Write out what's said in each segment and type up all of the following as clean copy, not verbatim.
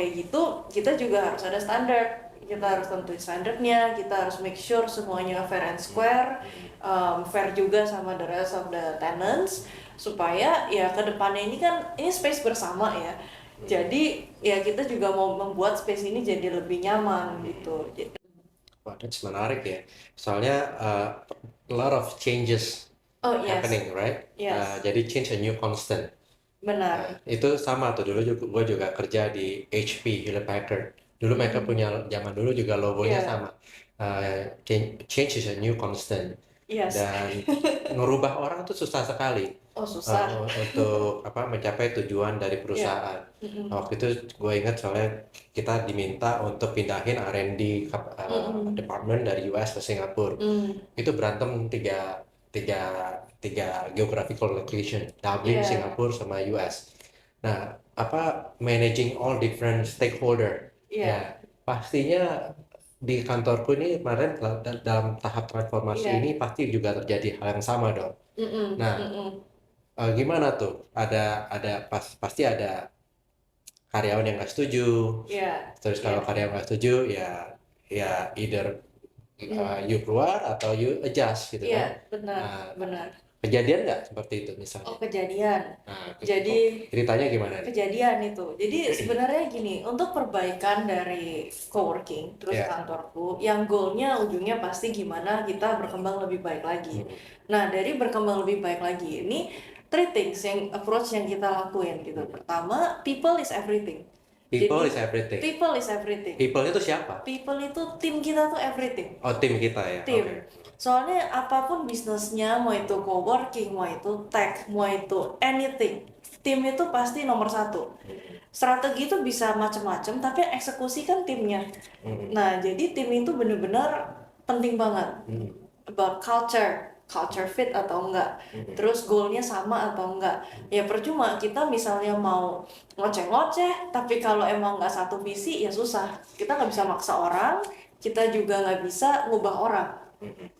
kayak gitu, kita juga harus ada standar. Kita harus tentuin standarnya, kita harus make sure semuanya fair and square, fair juga sama the rest of the tenants, supaya ya kedepannya ini kan ini space bersama ya. Jadi ya kita juga mau membuat space ini jadi lebih nyaman gitu. Wah, that's menarik ya. Soalnya a lot of changes Oh yes, happening, right? yes, Jadi change a new constant. benar. Itu sama tuh dulu juga gue juga kerja di HP Hewlett Packard. Dulu mereka Mm-mm. punya zaman dulu juga logonya Iya, sama. Change is a new constant. yes. Dan ngerubah orang tuh susah sekali Oh susah. untuk apa mencapai tujuan dari Iya. perusahaan. Mm-mm. Waktu itu gue ingat soalnya kita diminta untuk pindahin R&D Mm-mm. department dari US ke Singapura. Mm. Itu berantem tiga tiga geographical location, Dublin, Iya, Singapura, sama US. Nah, apa managing all different stakeholder iya, ya pastinya di kantorku ini kemarin dalam tahap transformasi ini iya. pasti juga terjadi hal yang sama dong. Mm-mm. Nah, Mm-mm. gimana tuh? Pasti ada karyawan yang nggak setuju. Iya, Terus iya. kalau karyawan nggak setuju, ya either Mm. you keluar atau you adjust gitu Iya, kan. benar, Nah, benar. kejadian nggak seperti itu Oh, misalnya? kejadian. Nah, Jadi ceritanya gimana nih? kejadian itu. Jadi sebenarnya gini, untuk perbaikan dari coworking terus Ya. kantorku, yang goalnya ujungnya pasti gimana kita berkembang lebih baik lagi. Hmm. Nah, dari berkembang lebih baik lagi ini three things yang approach yang kita lakuin gitu. Pertama, people is everything. People Jadi is everything. people is everything. People itu siapa? People itu tim kita tuh everything. Oh, tim kita ya. Tim. Oke. Soalnya apapun bisnisnya, mau itu coworking, mau itu tech, mau itu anything, tim itu pasti nomor satu. Strategi itu bisa macam-macam, tapi eksekusi kan timnya. Hmm. Nah, jadi tim itu bener-bener penting banget. Hmm. About culture fit atau enggak, terus goalnya sama atau enggak. Ya percuma kita misalnya mau ngoceh-ngoceh, tapi kalau emang nggak satu visi ya susah. Kita nggak bisa maksa orang, kita juga nggak bisa ngubah orang.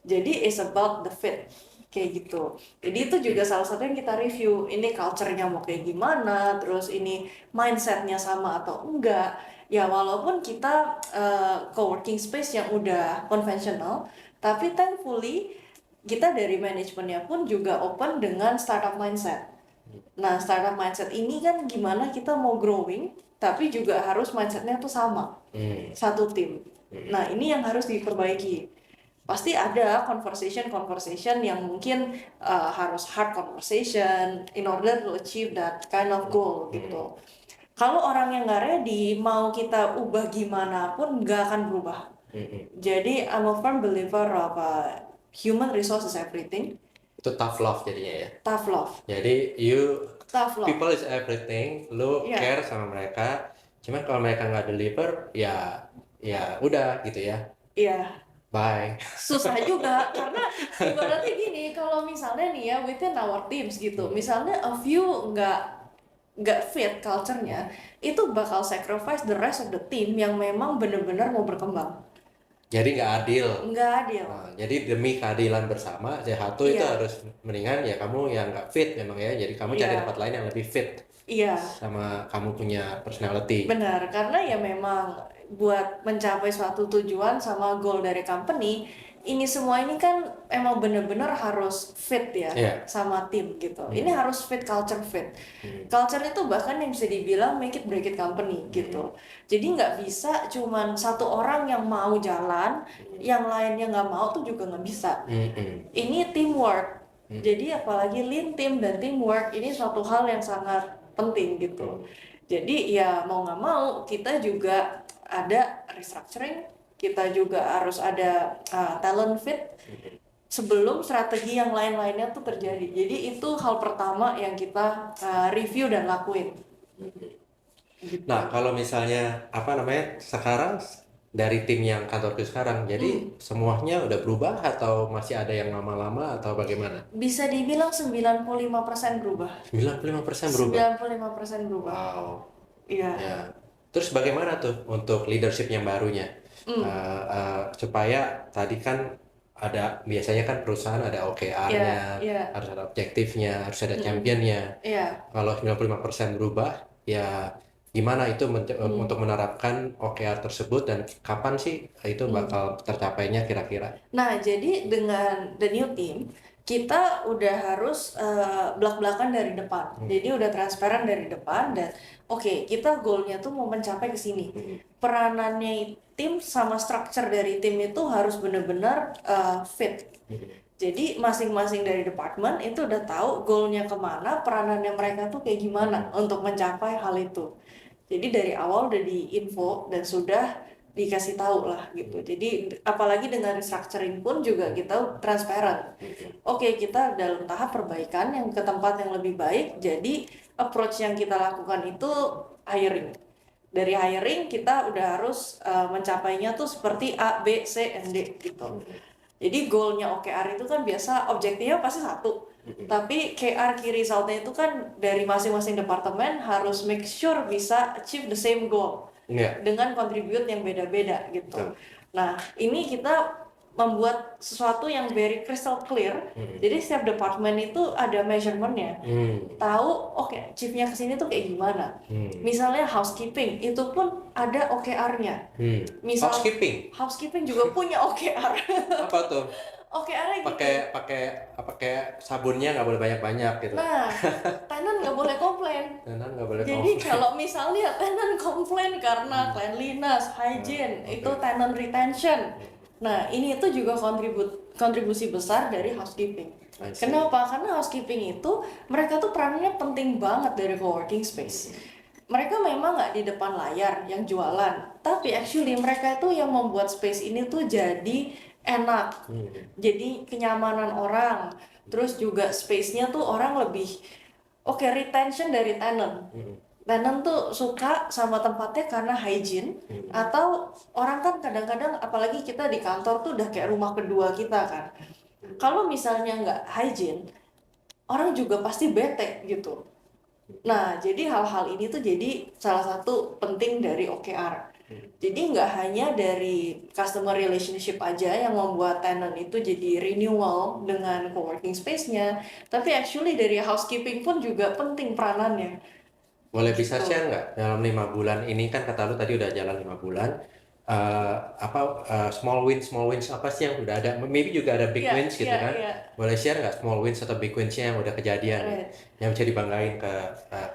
Jadi it's about the fit kayak gitu. Jadi itu juga salah satu yang kita review. Ini culture-nya mau kayak gimana, terus ini mindset-nya sama atau enggak. Ya walaupun kita coworking space yang udah konvensional, tapi thankfully kita dari manajemennya pun juga open dengan startup mindset. Nah, startup mindset ini kan gimana kita mau growing, tapi juga harus mindsetnya tuh sama, satu tim. Nah, ini yang harus diperbaiki. Pasti ada conversation yang mungkin harus hard conversation in order to achieve that kind of goal gitu. Kalau orang yang nggak ready, mau kita ubah gimana pun nggak akan berubah. Jadi I'm a firm believer of human resource is everything. Itu tough love jadinya ya. Tough love, Jadi tough love. people is everything, lu Ya, care sama mereka. Cuman kalau mereka nggak deliver, ya udah gitu ya. iya. Bye. Susah juga karena ibaratnya gini, kalau misalnya nih ya within our teams gitu, misalnya a few nggak fit culture-nya, itu bakal sacrifice the rest of the team yang memang bener-bener mau berkembang. Jadi nggak adil. Nggak adil. Nah, jadi demi keadilan bersama, satu itu Iya, harus mendingan ya kamu yang nggak fit memang ya. Jadi kamu cari iya, tempat lain yang lebih fit iya. sama kamu punya personality. Benar, karena ya memang buat mencapai suatu tujuan sama goal dari company, ini semua ini kan emang bener-bener harus fit ya Iya. sama tim gitu. Ini harus fit, culture fit. Culture itu bahkan yang bisa dibilang make it break it company gitu. Jadi nggak bisa cuman satu orang yang mau jalan, yang lainnya nggak mau tuh juga nggak bisa. Ini teamwork. Jadi apalagi lean team dan teamwork ini suatu hal yang sangat penting gitu. Jadi ya mau nggak mau kita juga ada restructuring, kita juga harus ada talent fit sebelum strategi yang lain-lainnya tuh terjadi. Jadi itu hal pertama yang kita review dan lakuin. Gitu. Nah, kalau misalnya apa namanya sekarang dari tim yang kantorku sekarang, jadi semuanya udah berubah atau masih ada yang lama-lama atau bagaimana? Bisa dibilang 95% berubah. 95% berubah. 95% berubah. Wow. Iya. Ya. Terus bagaimana tuh untuk leadership yang barunya? Supaya tadi kan biasanya kan perusahaan ada OKR-nya, Iya. harus ada objektifnya, harus ada championnya. Iya. Kalau 95% berubah, ya gimana itu untuk menerapkan OKR tersebut dan kapan sih itu bakal tercapainya kira-kira? Nah, jadi dengan the new team, kita udah harus belak-belakan dari depan. Jadi udah transparan dari depan dan oke, kita goalnya tuh mau mencapai ke sini. Peranannya tim sama structure dari tim itu harus benar-benar fit. Jadi masing-masing dari department itu udah tahu goalnya kemana, peranannya mereka tuh kayak gimana untuk mencapai hal itu. Jadi dari awal udah diinfo dan sudah dikasih tahu lah gitu. Jadi apalagi dengan restructuring pun juga kita transparent. Oke, kita dalam tahap perbaikan yang ke tempat yang lebih baik. Jadi approach yang kita lakukan itu hiring. Dari hiring kita udah harus mencapainya tuh seperti A, B, C, and D gitu. Jadi goalnya OKR itu kan biasa objektifnya pasti satu. Tapi KR key resultnya itu kan dari masing-masing departemen harus make sure bisa achieve the same goal dengan contribute yang beda-beda gitu. Nah, ini kita membuat sesuatu yang very crystal clear. Jadi setiap departemen itu ada measurement-nya. Tahu oke, chiefnya kesini tuh kayak gimana. Misalnya housekeeping itu pun ada OKR-nya. Misal housekeeping juga punya OKR. Apa tuh? OKR-nya gitu. Pakai sabunnya nggak boleh banyak-banyak gitu. Nah, tenant nggak boleh komplain. Jadi kalau misalnya tenant komplain karena cleanliness, hygiene, itu tenant retention. Nah, ini itu juga kontribusi besar dari housekeeping. Kenapa? Karena housekeeping itu mereka tuh perannya penting banget dari coworking space. Mereka memang nggak di depan layar yang jualan, tapi actually mereka itu yang membuat space ini tuh jadi enak, jadi kenyamanan orang, terus juga space-nya tuh orang lebih retention dari tenant. Tenant tuh suka sama tempatnya karena hygiene, atau orang kan kadang-kadang apalagi kita di kantor tuh udah kayak rumah kedua kita kan. Kalau misalnya nggak hygiene, orang juga pasti bete gitu. Nah, jadi hal-hal ini tuh jadi salah satu penting dari OKR. Jadi nggak hanya dari customer relationship aja yang membuat tenant itu jadi renewal dengan coworking space-nya, tapi actually dari housekeeping pun juga penting peranannya. Boleh bisa share nggak dalam 5 bulan ini kan kata lu tadi udah jalan 5 bulan, small wins apa sih yang udah ada? Maybe juga ada big wins gitu kan? Boleh share nggak small wins atau big wins-nya yang udah kejadian yang bisa dibanggain ke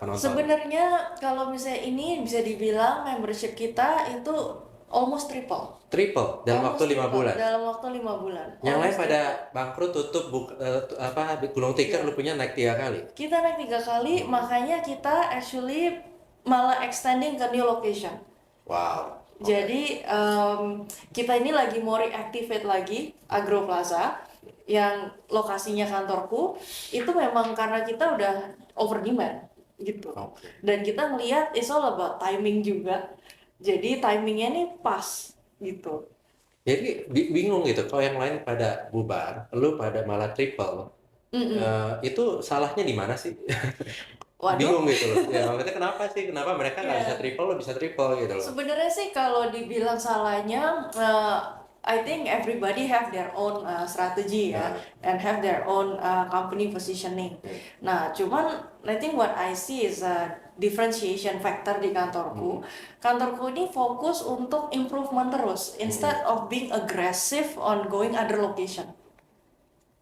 penonton? Sebenarnya kalau misalnya ini bisa dibilang membership kita itu almost triple dalam waktu 5 bulan. Dalam waktu 5 bulan. Yang lain pada bangkrut tutup gulung tikar, lu punya naik 3 kali. Kita naik 3 kali, makanya kita actually malah extending ke new location. Wow. Jadi kita ini lagi mau reactivate lagi Agro Plaza yang lokasinya kantorku. Itu memang karena kita udah over demand gitu. Dan kita ngelihat it's all about timing juga. Jadi timingnya nih pas gitu. Jadi bingung gitu, kalau yang lain pada bubar, lu pada malah triple. Itu salahnya di mana sih? Waduh. Bingung gitu loh. Ya maksudnya kenapa mereka nggak bisa triple, lo bisa triple gitu loh. Sebenarnya sih kalau dibilang salahnya, I think everybody have their own strategy and have their own company positioning. Nah, cuman I think what I see is a differentiation factor di kantorku. Kantorku ini fokus untuk improvement terus instead of being aggressive on going other location.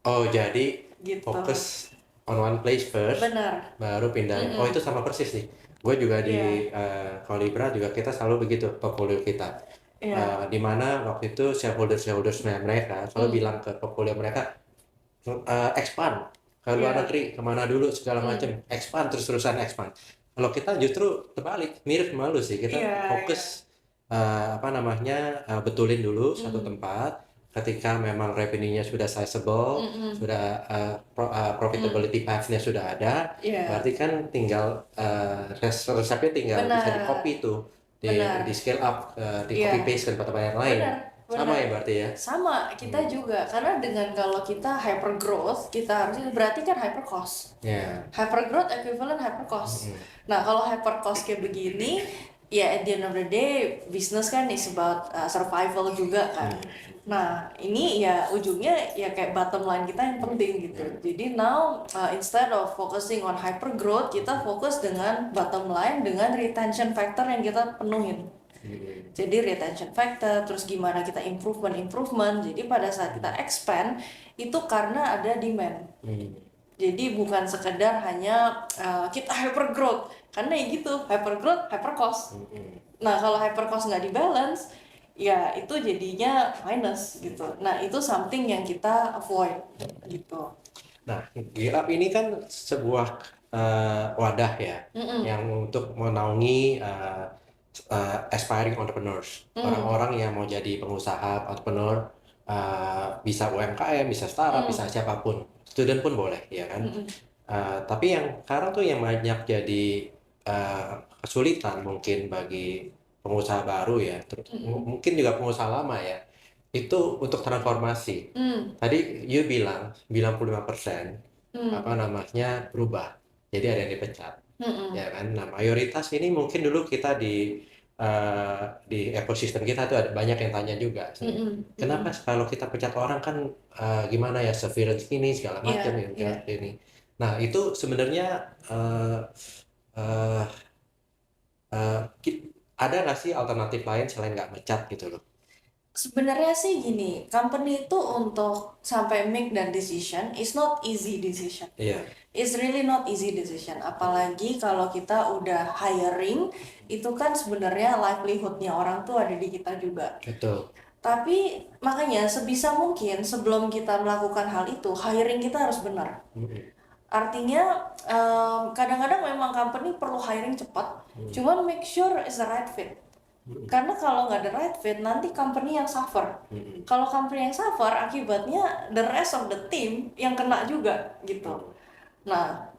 Oh, jadi gitu. Fokus on one place first. Benar. Baru pindah. Oh, itu sama persis nih. Gue juga di Kolibra juga kita selalu begitu portfolio kita. Di mana waktu itu shareholders mereka selalu bilang ke portfolio mereka expand ke luar negeri, kemana dulu segala macam, expand terus-terusan expand. Kalau kita justru terbalik, mirip sama lu sih, kita fokus betulin dulu satu tempat. Ketika memang revenue-nya sudah sizable, sudah profitability path-nya sudah ada, berarti kan tinggal resepnya tinggal bisa di copy tuh, di scale up, di copy paste ke tempat yang lain. Sama ya berarti ya? Sama, kita juga. Karena dengan kalau kita hyper growth, kita harus berarti kan hyper cost. Hyper growth equivalent hyper cost. Nah, kalau hyper cost kayak begini, ya at the end of the day business kan is about survival juga kan. Nah ini ya ujungnya ya kayak bottom line kita yang penting gitu. Jadi now instead of focusing on hyper growth, kita fokus dengan bottom line, dengan retention factor yang kita penuhin. Jadi retention factor, terus gimana kita improvement. Jadi pada saat kita expand itu karena ada demand. Jadi bukan sekedar hanya kita hyper growth, karena ya gitu, hyper growth, hyper cost. Nah kalau hyper cost nggak dibalance, ya itu jadinya minus gitu. Nah itu something yang kita avoid gitu. Nah, GitHub ini kan sebuah wadah ya, yang untuk menaungi aspiring entrepreneurs, orang-orang yang mau jadi pengusaha, entrepreneur, bisa UMKM, bisa startup, bisa siapapun, student pun boleh, ya kan? Tapi yang sekarang tuh yang banyak jadi kesulitan mungkin bagi pengusaha baru ya, mungkin juga pengusaha lama ya, itu untuk transformasi. Tadi you bilang 95% apa namanya berubah, jadi ada yang dipecat, ya kan? Nah mayoritas ini mungkin dulu kita di ekosistem kita tuh ada banyak yang tanya juga, kenapa kalau kita pecat orang kan gimana ya severance ini segala macam ya ini. Nah itu sebenarnya eh, ada nggak sih alternatif lain selain nggak mecat gitu loh? Sebenarnya sih gini, company itu untuk sampai make that decision is not easy decision. Iya, It's really not easy decision. Apalagi kalau kita udah hiring, itu kan sebenarnya livelihoodnya orang tuh ada di kita juga. betul. Tapi makanya sebisa mungkin sebelum kita melakukan hal itu, hiring kita harus benar. Artinya kadang-kadang memang company perlu hiring cepat, cuman make sure is the right fit. Karena kalau nggak ada right fit, nanti company yang suffer. Kalau company yang suffer, akibatnya the rest of the team yang kena juga gitu. Nah,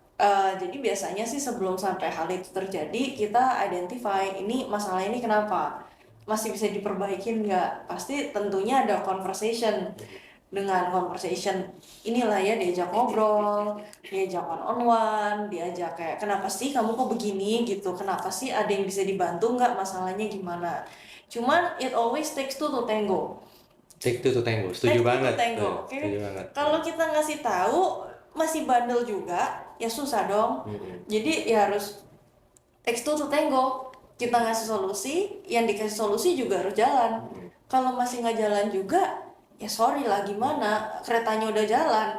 jadi biasanya sih sebelum sampai hal itu terjadi, kita identify ini masalah ini kenapa, masih bisa diperbaikin nggak? Pasti tentunya ada conversation. Dengan conversation inilah ya, diajak ngobrol, diajak one-on-one, diajak kayak kenapa sih kamu kok begini gitu, kenapa sih, ada yang bisa dibantu nggak, masalahnya gimana. Cuman it always takes two to tango. Take two to tango, setuju Take two to banget. tango, Tuh, oke? setuju banget. Kalau kita ngasih tahu masih bandel juga, ya susah dong. Jadi ya harus takes two to tango. Kita ngasih solusi, yang dikasih solusi juga harus jalan. Kalau masih nggak jalan juga, ya sorry lah, gimana, keretanya udah jalan.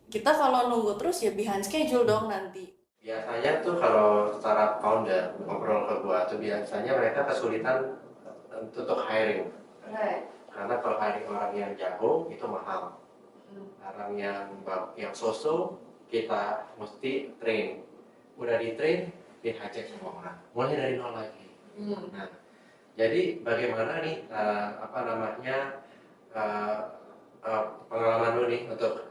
Kita kalau nunggu terus ya behind schedule dong nanti. Biasanya tuh kalau startup founder ngobrol ke gua tuh biasanya mereka kesulitan untuk hiring. Right. Karena kalau hiring orang yang jago itu mahal. Orang yang so-so kita mesti train. Udah di train, dihajar sama orang. Mulai dari nol lagi. Nah, jadi bagaimana nih apa namanya pengalaman lu nih untuk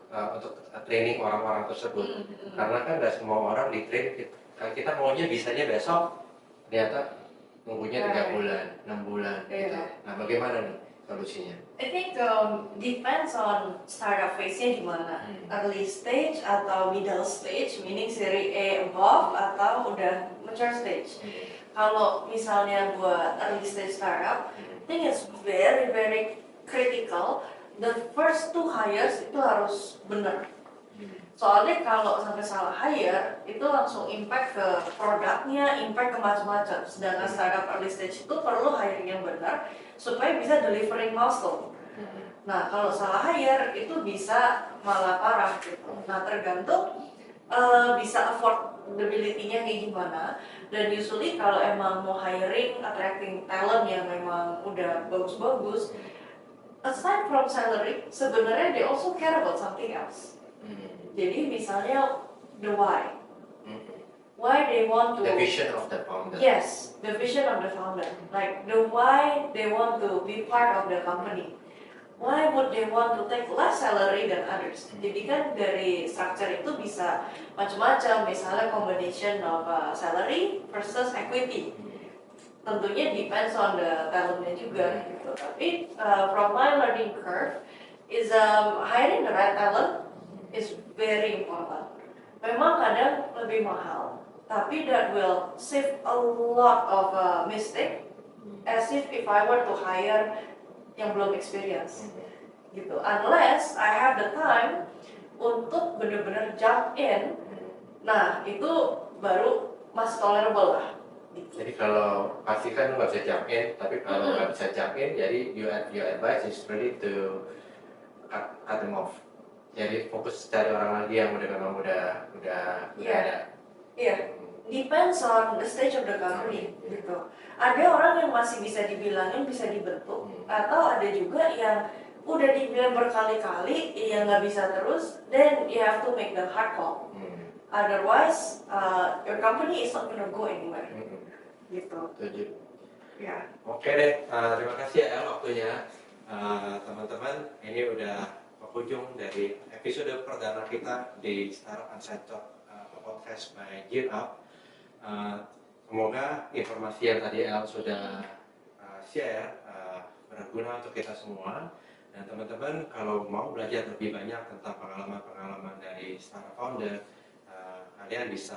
training orang-orang tersebut? Karena kan nggak semua orang di train, kita maunya bisanya besok, ternyata nunggunya 3 bulan, 6 bulan gitu. Nah bagaimana nih solusinya? I think depends on startup phase-nya gimana. Early stage atau middle stage, meaning seri A above atau udah mature stage. Kalau misalnya buat early stage startup, I think it's very very critical. The first 2 hires itu harus benar. Soalnya kalau sampai salah hire, itu langsung impact ke produknya, impact ke macam-macam. Sedangkan startup early stage itu perlu hiring yang benar supaya bisa delivering milestone. Nah kalau salah hire itu bisa malah parah gitu. Nah tergantung bisa affordability-nya kayak gimana. Dan usually kalau emang mau hiring, attracting talent yang memang udah bagus-bagus, aside from salary, sebenarnya they also care about something else. Jadi misalnya the why they want to. The vision of the founder. Yes, the vision of the founder. Like the why they want to be part of the company. Why would they want to take less salary than others? Jadi kan dari structure itu bisa macam-macam. Misalnya combination of salary versus equity. Tentunya depends on the talentnya juga gitu. Tapi from my learning curve is hiring the right talent is very important. Memang kadang lebih mahal, tapi that will save a lot of mistake as if I were to hire yang belum experience gitu. Unless I have the time untuk bener-bener jump in, nah itu baru masih tolerable lah. Jadi kalau pasti kan nggak bisa jump in, tapi kalau nggak bisa jump in, jadi your advice is really to cut them off. Jadi fokus cari orang lagi yang memang udah ada. Iya, depends on the stage of the company gitu. Ada orang yang masih bisa dibilangin bisa dibentuk, atau ada juga yang udah dibilang berkali-kali yang nggak bisa terus, then you have to make the hard call. Otherwise, your company is not gonna go anywhere. Gitu. Setuju. Ya. Oke deh, terima kasih ya waktunya. Teman-teman, ini udah penghujung dari episode perdana kita di Startup Unsigned Talk podcast by Gear Up. Semoga informasi yang tadi El sudah share berguna untuk kita semua. Dan teman-teman, kalau mau belajar lebih banyak tentang pengalaman-pengalaman dari startup founder, kalian bisa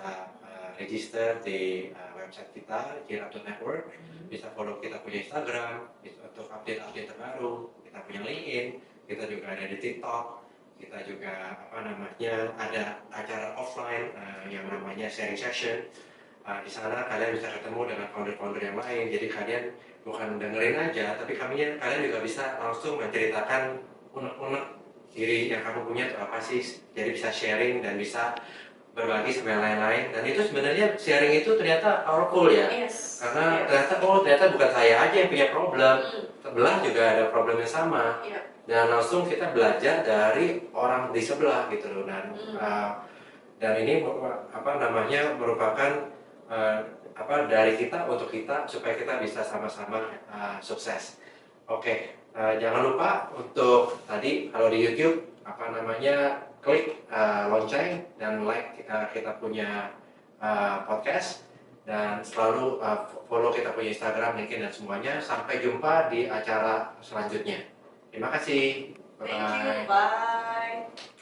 register di website kita, gearup.network. Bisa follow kita punya Instagram untuk update-update terbaru. Kita punya LinkedIn, kita juga ada di TikTok. Kita juga ada acara offline yang namanya sharing session. Di sana kalian bisa ketemu dengan founder-founder yang lain. Jadi kalian bukan dengerin aja, tapi kalian juga bisa langsung menceritakan unek-unek diri yang kamu punya itu apa sih. Jadi bisa sharing dan bisa berbagi sama yang lain-lain. Dan itu sebenarnya sharing itu ternyata powerful ya. Yes. Karena ternyata bukan saya aja yang punya problem. Sebelah juga ada problem yang sama. Dan langsung kita belajar dari orang di sebelah gitu loh. Dan ini merupakan dari kita untuk kita supaya kita bisa sama-sama sukses. Oke, jangan lupa untuk tadi kalau di YouTube klik lonceng dan like kita punya podcast, dan selalu follow kita punya Instagram, LinkedIn dan semuanya. Sampai jumpa di acara selanjutnya. Terima kasih. Thank you. Bye.